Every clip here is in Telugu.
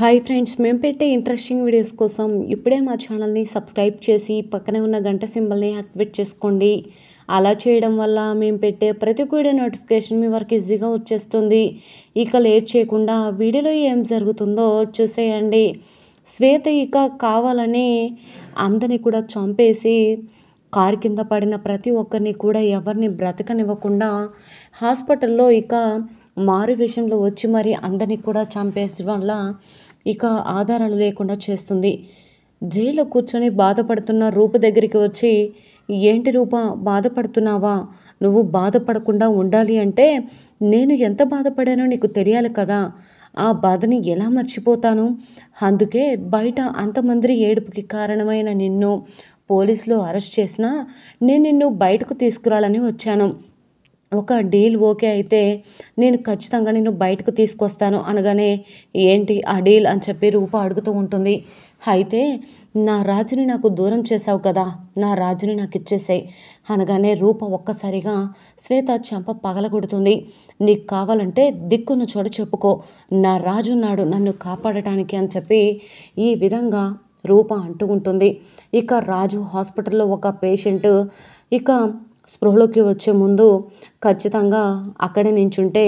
హాయ్ ఫ్రెండ్స్, మేము పెట్టే ఇంట్రెస్టింగ్ వీడియోస్ కోసం ఇప్పుడే మా ఛానల్ని సబ్స్క్రైబ్ చేసి పక్కనే ఉన్న గంట సింబల్ని యాక్టివేట్ చేసుకోండి. అలా చేయడం వల్ల మేము పెట్టే ప్రతి వీడియో నోటిఫికేషన్ మీ వరకు ఈజీగా వచ్చేస్తుంది. ఇక లేట్ చేయకుండా వీడియోలో ఏం జరుగుతుందో చూసేయండి. శ్వేత ఇక కావాలని అందరినీ కూడా చంపేసి కారు కింద పడిన ప్రతి ఒక్కరిని కూడా ఎవరిని బ్రతకనివ్వకుండా హాస్పిటల్లో ఇక మారు విషయంలో వచ్చి మరి అందరినీ కూడా చంపేసడం వల్ల ఇక ఆధారాలు లేకుండా చేస్తుంది. జైల్లో కూర్చొని బాధపడుతున్న రూప దగ్గరికి వచ్చి, ఏంటి రూప బాధపడుతున్నావా? నువ్వు బాధపడకుండా ఉండాలి అంటే నేను ఎంత బాధపడానో నీకు తెలియాలి కదా. ఆ బాధని ఎలా మర్చిపోతాను? అందుకే బయట అంతమంది ఏడుపుకి కారణమైన నిన్ను పోలీసులు అరెస్ట్ చేసినా నేను నిన్ను బయటకు తీసుకురాలని వచ్చాను. ఒక డీల్ ఓకే అయితే నేను ఖచ్చితంగా నిన్ను బయటకు తీసుకొస్తాను అనగానే, ఏంటి ఆ డీల్ అని చెప్పి రూప అడుగుతూ ఉంటుంది. అయితే నా రాజుని నాకు దూరం చేసావు కదా, నా రాజుని నాకు ఇచ్చేసాయి అనగానే రూప ఒక్కసారిగా శ్వేత చెంప పగలగొడుతుంది. నీకు కావాలంటే దిక్కున్న చోట చెప్పుకో, నా రాజు ఉన్నాడు నన్ను కాపాడటానికి అని చెప్పి ఈ విధంగా రూప అంటూ ఉంటుంది. ఇక రాజు హాస్పిటల్లో ఒక పేషెంట్ ఇక స్పృహలోకి వచ్చే ముందు ఖచ్చితంగా అక్కడే నించుంటే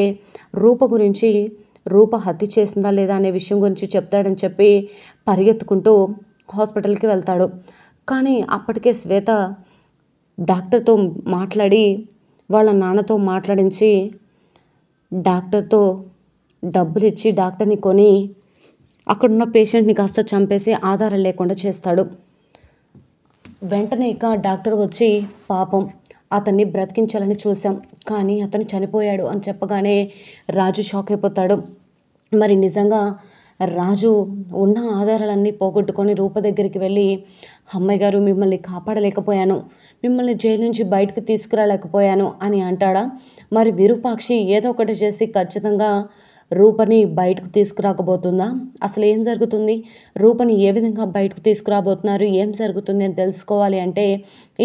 రూప హత్య చేసిందా లేదా అనే విషయం గురించి చెప్తాడని చెప్పి పరిగెత్తుకుంటూ హాస్పిటల్కి వెళ్తాడు. కానీ అప్పటికే శ్వేత డాక్టర్తో మాట్లాడి వాళ్ళ నాన్నతో మాట్లాడించి డాక్టర్తో డబ్బులు ఇచ్చి డాక్టర్ని కొని అక్కడున్న పేషెంట్ని కాస్త చంపేసి ఆధారాలు లేకుండా చేస్తాడు. వెంటనే ఇక డాక్టర్ వచ్చి, పాపం అతన్ని బ్రతికించాలని చూసాం కానీ అతను చనిపోయాడు అని చెప్పగానే రాజు షాక్ అయిపోతాడు. మరి నిజంగా రాజు ఉన్న ఆధారాలన్నీ పోగొట్టుకొని రూప దగ్గరికి వెళ్ళి, అమ్మాయి గారు మిమ్మల్ని కాపాడలేకపోయాను, మిమ్మల్ని జైలు నుంచి బయటకు తీసుకురాలేకపోయాను అని అంటాడా? మరి విరూపాక్షి ఏదో ఒకటి చేసి ఖచ్చితంగా రూపని బయటకు తీసుకురాకపోతుందా? అసలు ఏం జరుగుతుంది? రూపని ఏ విధంగా బయటకు తీసుకురాబోతున్నారు, ఏం జరుగుతుంది అని తెలుసుకోవాలి అంటే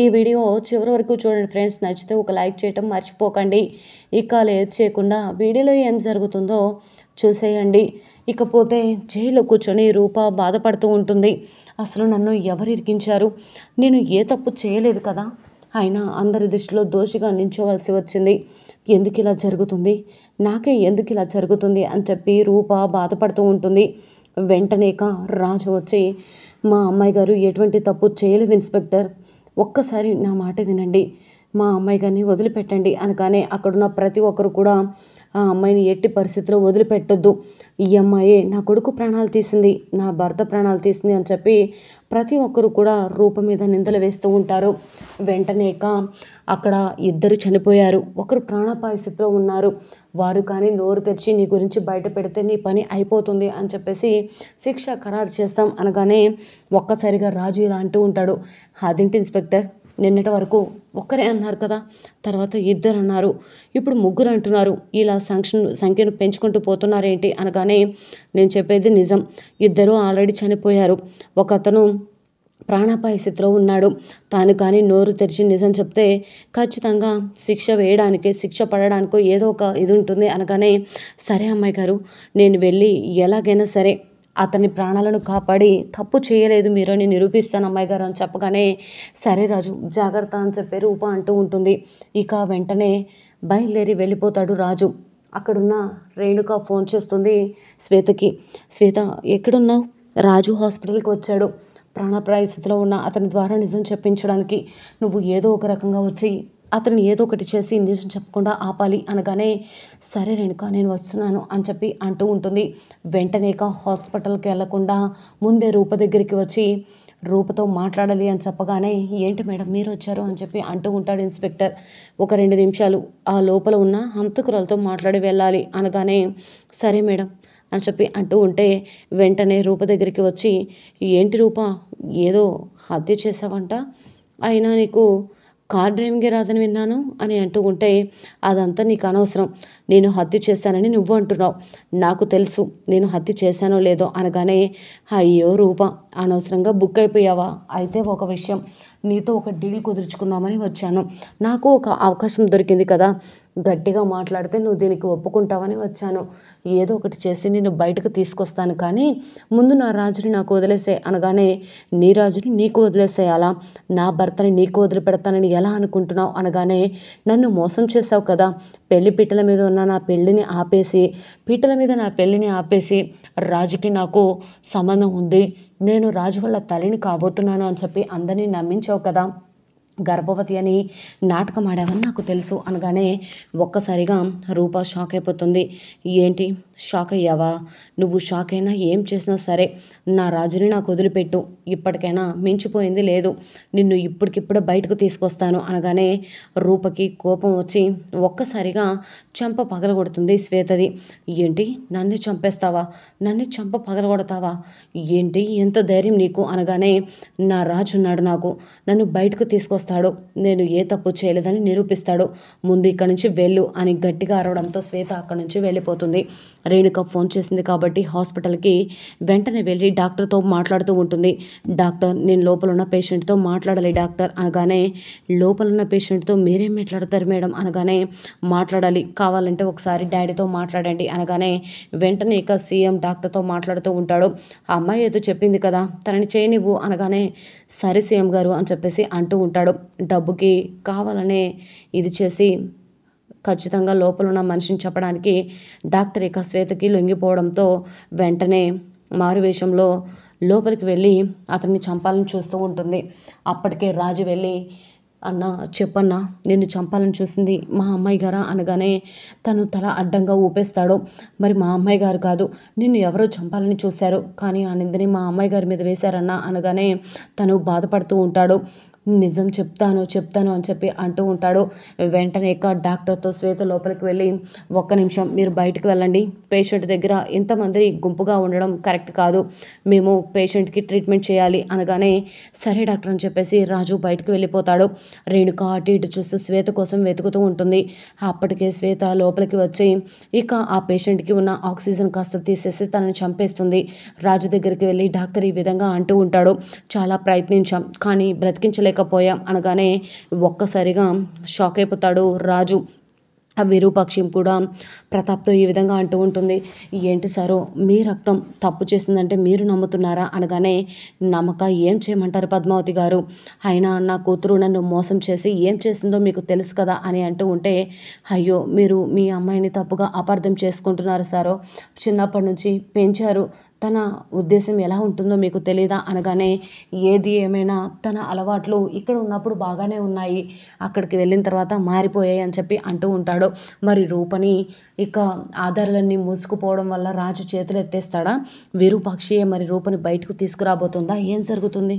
ఈ వీడియో చివరి వరకు చూడండి ఫ్రెండ్స్. నచ్చితే ఒక లైక్ చేయటం మర్చిపోకండి. ఇక లేట్ చేయకుండా వీడియోలో ఏం జరుగుతుందో చూసేయండి. ఇకపోతే జైల్లో కూర్చొని రూప బాధపడుతూ ఉంటుంది. అసలు నన్ను ఎవరు ఇరికించారు? నేను ఏ తప్పు చేయలేదు కదా, అయినా అందరి దృష్టిలో దోషిగా నించోవలసి వచ్చింది. ఎందుకు ఇలా జరుగుతుంది, నాకే ఎందుకు ఇలా జరుగుతుంది అని చెప్పి రూప బాధపడుతూ ఉంటుంది. వెంటనేక రాజు వచ్చి, మా అమ్మాయి గారు ఎటువంటి తప్పు చేయలేదు ఇన్స్పెక్టర్, ఒక్కసారి నా మాట వినండి, మా అమ్మాయి గారిని వదిలిపెట్టండి అనగానే అక్కడున్న ప్రతి ఒక్కరు కూడా ఆ అమ్మాయిని ఎట్టి పరిస్థితిలో వదిలిపెట్టొద్దు, ఈ అమ్మాయే నా కొడుకు ప్రాణాలు తీసింది, నా భర్త ప్రాణాలు తీసింది అని చెప్పి ప్రతి ఒక్కరు కూడా రూప మీద నిందలు వేస్తూ ఉంటారు. వెంటనేక అక్కడ ఇద్దరు చనిపోయారు, ఒకరు ప్రాణాపాయ స్థితిలో ఉన్నారు. వారు కానీ నోరు తెరిచి నీ గురించి బయట పెడితే నీ పని అయిపోతుంది అని చెప్పేసి శిక్ష ఖరారు చేస్తాం అనగానే ఒక్కసారిగా రాజు ఇలా అంటూ ఉంటాడు, అదేంటి ఇన్స్పెక్టర్, నిన్నటి వరకు ఒక్కరే అన్నారు కదా, తర్వాత ఇద్దరు అన్నారు, ఇప్పుడు ముగ్గురు అంటున్నారు, ఇలా సంఖ్యను పెంచుకుంటూ పోతున్నారేంటి అనగానే నేను చెప్పేది నిజం, ఇద్దరు ఆల్రెడీ చనిపోయారు, ఒక అతను ప్రాణాపాయ స్థితిలో ఉన్నాడు. తాను కానీ నోరు తెరిచి నిజం చెప్తే ఖచ్చితంగా శిక్ష వేయడానికి, శిక్ష పడడానికో ఏదో ఒక ఇది ఉంటుంది అనగానే, సరే అమ్మాయి గారు నేను వెళ్ళి ఎలాగైనా సరే అతని ప్రాణాలను కాపాడి తప్పు చేయలేదు మీరు అని నిరూపిస్తాను అమ్మాయి గారు అని చెప్పగానే, సరే రాజు జాగ్రత్త అని చెప్పి రూప అంటూ ఉంటుంది. ఇక వెంటనే బయలుదేరి వెళ్ళిపోతాడు రాజు. అక్కడున్న రేణుక ఫోన్ చేస్తుంది శ్వేతకి, శ్వేత ఎక్కడున్నావు? రాజు హాస్పిటల్కి వచ్చాడు, ప్రాణాపాయ స్థితిలో ఉన్న అతని ద్వారా నిజం చెప్పించడానికి, నువ్వు ఏదో ఒక రకంగా వచ్చి అతన్ని ఏదో ఒకటి చేసి నిజం చెప్పకుండా ఆపాలి అనగానే, సరే రేణుక నేను వస్తున్నాను అని చెప్పి అంటూ ఉంటుంది. వెంటనేక హాస్పిటల్కి వెళ్లకుండా ముందే రూప దగ్గరికి వచ్చి రూపతో మాట్లాడాలి అని చెప్పగానే, ఏంటి మేడం మీరు వచ్చారు అని చెప్పి అంటూ ఉంటాడు ఇన్స్పెక్టర్. ఒక 2 నిమిషాలు ఆ లోపల ఉన్న హంతకురాలతో మాట్లాడి వెళ్ళాలి అనగానే, సరే మేడం అని చెప్పి అంటూ ఉంటే వెంటనే రూప దగ్గరికి వచ్చి, ఏంటి రూప ఏదో హత్య చేసావంట, అయినా నీకు కార్ డ్రైవింగే రాదని విన్నాను అని అంటూ ఉంటే, అదంతా నీకు అనవసరం, నేను హత్య చేశానని నువ్వు అంటున్నావు, నాకు తెలుసు నేను హత్య చేశానో లేదో అనగానే, అయ్యో రూప అనవసరంగా బుక్ అయిపోయావా, అయితే ఒక విషయం నీతో ఒక డీల్ కుదుర్చుకుందామని వచ్చాను, నాకు ఒక అవకాశం దొరికింది కదా, గట్టిగా మాట్లాడితే నువ్వు దీనికి ఒప్పుకుంటావని వచ్చాను. ఏదో ఒకటి చేసి నిన్ను బయటకు తీసుకొస్తాను, కానీ ముందు నా రాజుని నాకు వదిలేసే అనగానే, నీ రాజుని నీకు వదిలేసేయాలా? నా భర్తని నీకు వదిలిపెడతానని ఎలా అనుకుంటున్నావు అనగానే, నన్ను మోసం చేసావు కదా, పీటల మీద ఉన్న నా పెళ్ళిని ఆపేసి రాజుకి నాకు సంబంధం ఉంది, నేను రాజు వాళ్ళ తల్లిని కాబోతున్నాను అని చెప్పి అందరినీ నమ్మించావు కదా, గర్భవతి అని నాటకం ఆడావని నాకు తెలుసు అనగానే ఒక్కసారిగా రూప షాక్ అయిపోతుంది. ఏంటి షాక్ అయ్యావా? నువ్వు షాక్ అయినా ఏం చేసినా సరే నా రాజుని నాకు వదిలిపెట్టు, ఇప్పటికైనా మించిపోయింది లేదు, నిన్ను ఇప్పటికిప్పుడే బయటకు తీసుకొస్తాను అనగానే రూపకి కోపం వచ్చి ఒక్కసారిగా చెంప పగలగొడుతుంది శ్వేతది. ఏంటి నన్ను చంపేస్తావా? నన్ను చంప పగలగొడతావా? ఏంటి ఎంత ధైర్యం నీకు అనగానే, నా రాజు ఉన్నాడు, నన్ను బయటకు తీసుకొస్తాడు, నేను ఏ తప్పు చేయలేదని నిరూపిస్తాడు, ముందు ఇక్కడి నుంచి వెళ్ళు అని గట్టిగా అరవడంతో శ్వేత అక్కడి నుంచి వెళ్ళిపోతుంది. రేణుక ఫోన్ చేసింది కాబట్టి హాస్పిటల్కి వెంటనే వెళ్ళి డాక్టర్తో మాట్లాడుతూ ఉంటుంది. డాక్టర్, నేను లోపల ఉన్న పేషెంట్తో మాట్లాడాలి డాక్టర్ అనగానే, లోపల ఉన్న పేషెంట్తో మీరేం మాట్లాడతారు మేడం అనగానే, మాట్లాడాలి, కావాలంటే ఒకసారి డాడీతో మాట్లాడండి అనగానే వెంటనే ఇక సీఎం డాక్టర్తో మాట్లాడుతూ ఉంటాడు. ఆ అమ్మాయి ఏదో చెప్పింది కదా, తనని చేయనివ్వు అనగానే, సరే సీఎం గారు అని చెప్పేసి అంటూ ఉంటాడు. డబ్బుకి కావాలనే ఇది చేసి ఖచ్చితంగా లోపల ఉన్న మనిషిని చెప్పడానికి డాక్టర్ ఇక శ్వేతకి లొంగిపోవడంతో వెంటనే మారువేషంలో లోపలికి వెళ్ళి అతన్ని చంపాలని చూస్తూ ఉంటుంది. అప్పటికే రాజు వెళ్ళి, అన్న చెప్పన్నా, నిన్ను చంపాలని చూసింది మా అమ్మాయి గారా అనగానే తను తల అడ్డంగా ఊపేస్తాడు. మరి మా అమ్మాయి గారు కాదు, నిన్ను ఎవరో చంపాలని చూశారు, కానీ ఆ నిందని మా అమ్మాయి గారి మీద వేశారన్నా అనగానే తను బాధపడుతూ ఉంటాడు. నిజం చెప్తాను అని చెప్పి అంటూ ఉంటాడు. వెంటనే ఇక డాక్టర్తో శ్వేత లోపలికి వెళ్ళి, ఒక్క నిమిషం మీరు బయటకు వెళ్ళండి, పేషెంట్ దగ్గర ఇంతమంది గుంపుగా ఉండడం కరెక్ట్ కాదు, మేము పేషెంట్కి ట్రీట్మెంట్ చేయాలి అనగానే, సరే డాక్టర్ అని చెప్పేసి రాజు బయటకు వెళ్ళిపోతాడు. రేణుక అటు ఇటు చూస్తూ శ్వేత కోసం వెతుకుతూ ఉంటుంది. అప్పటికే శ్వేత లోపలికి వచ్చి ఇక ఆ పేషెంట్కి ఉన్న ఆక్సిజన్ కాస్త తీసేసి తనని చంపేస్తుంది. రాజు దగ్గరికి వెళ్ళి డాక్టర్ ఈ విధంగా అంటూ ఉంటాడు, చాలా ప్రయత్నించాం కానీ బ్రతికించలేకపోయాం అనగానే ఒక్కసారిగా షాక్ అయిపోతాడు రాజు. ఆ విరూపాక్షి కూడా ప్రతాప్తో ఈ విధంగా అంటూ ఉంటుంది, ఏంటి సారు మీ రక్తం తప్పు చేసిందంటే మీరు నమ్ముతున్నారా అనగానే, నమ్మక ఏం చేయమంటారు పద్మావతి గారు, అయినా నా కూతురు నన్ను మోసం చేసి ఏం చేసిందో మీకు తెలుసు కదా అని అంటూ ఉంటే, అయ్యో మీరు మీ అమ్మాయిని తప్పుగా అపార్థం చేసుకుంటున్నారు సారు, చిన్నప్పటి నుంచి పెంచారు, తన ఉద్దేశం ఎలా ఉంటుందో మీకు తెలీదా అనగానే, ఏది ఏమైనా తన అలవాట్లు ఇక్కడ ఉన్నప్పుడు బాగానే ఉన్నాయి, అక్కడికి వెళ్ళిన తర్వాత మారిపోయాయి అని చెప్పి అంటూ ఉంటాడు. మరి రూపని ఇక ఆధారాలన్నీ మూసుకుపోవడం వల్ల రాజు చేతులు ఎత్తేస్తాడా? విరూపాక్షి మరి రూపని బయటకు తీసుకురాబోతుందా? ఏం జరుగుతుంది?